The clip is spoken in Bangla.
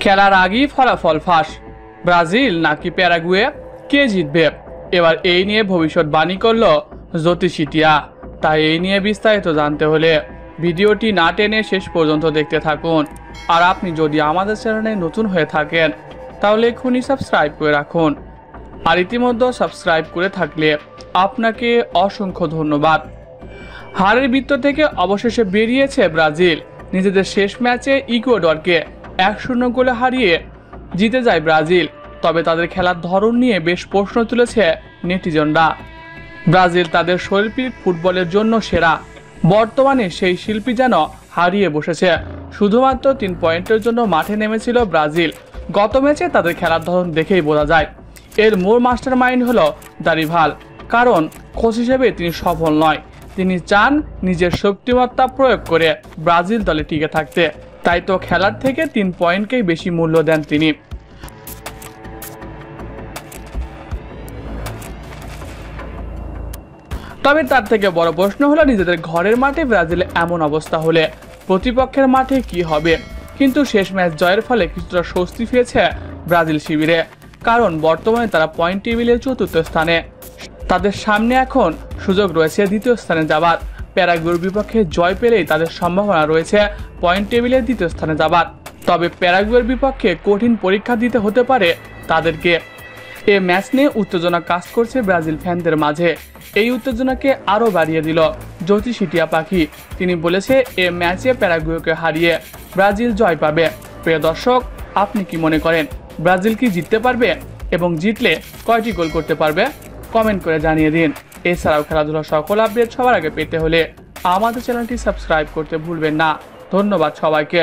খেলার আগেই ফলাফল ফাঁস, ব্রাজিল নাকি প্যারাগুয়ে, কে জিতবে? এবার এই নিয়ে ভবিষ্যৎবাণী করল জ্যোতিষী টিয়া। তাই এই নিয়ে বিস্তারিত জানতে হলে ভিডিওটি না টেনে শেষ পর্যন্ত দেখতে থাকুন। আর আপনি যদি আমাদের চ্যানেলে নতুন হয়ে থাকেন তাহলে এখনই সাবস্ক্রাইব করে রাখুন। আর ইতিমধ্যে সাবস্ক্রাইব করে থাকলে আপনাকে অসংখ্য ধন্যবাদ। হারের বৃত্ত থেকে অবশেষে বেরিয়েছে ব্রাজিল। নিজেদের শেষ ম্যাচে ইকুয়েডরকে 1-0 গোলে হারিয়ে জিতে যায় ব্রাজিল। তবে তাদের খেলার ধরন নিয়ে বেশ প্রশ্ন তুলেছে নেটিজনরা। ব্রাজিল তাদের শৈল্পিক ফুটবলের জন্য সেরা, বর্তমানে সেই শিল্পী যেন হারিয়ে বসেছে। শুধুমাত্র 3 পয়েন্টের জন্য মাঠে নেমেছিল ব্রাজিল। গত ম্যাচে তাদের খেলার ধরন দেখেই বোঝা যায় এর মূল মাস্টার মাইন্ড হলো দারিভাল। কারণ কোচ হিসেবে তিনি সফল নয়, তিনি চান নিজের শক্তিমত্তা প্রয়োগ করে ব্রাজিল দলে টিকে থাকতে। তাই তো খেলার থেকে 3 পয়েন্টকেই বেশি মূল্য দেন তিনি। তবে তার থেকে বড় প্রশ্ন হলো নিজেদের ঘরের মাঠে ব্রাজিলে এমন অবস্থা হলে প্রতিপক্ষের মাঠে কি হবে। কিন্তু শেষ ম্যাচ জয়ের ফলে কিছুটা স্বস্তি পেয়েছে ব্রাজিল শিবিরে। কারণ বর্তমানে তারা পয়েন্ট টেবিলের 4র্থ স্থানে। তাদের সামনে এখন সুযোগ রয়েছে 2য় স্থানে যাবার। প্যারাগুয়ের বিপক্ষে জয় পেলেই তাদের সম্ভাবনা রয়েছে পয়েন্ট টেবিলের 2য় স্থানে যাবার। তবে প্যারাগুয়ের বিপক্ষে কঠিন পরীক্ষা দিতে হতে পারে তাদেরকে। এ ম্যাচ নিয়ে উত্তেজনা কাজ করছে ব্রাজিল ফ্যানদের মাঝে। এই উত্তেজনাকে আরও বাড়িয়ে দিল জ্যোতিষী টিয়া পাখি। তিনি বলেছে এ ম্যাচে প্যারাগুয়েকে হারিয়ে ব্রাজিল জয় পাবে। প্রিয় দর্শক, আপনি কি মনে করেন ব্রাজিল কি জিততে পারবে এবং জিতলে কয়টি গোল করতে পারবে? কমেন্ট করে জানিয়ে দিন। এছাড়াও খেলাধুলার সকল আপডেট সবার আগে পেতে হলে আমাদের চ্যানেলটি সাবস্ক্রাইব করতে ভুলবেন না। ধন্যবাদ সবাইকে।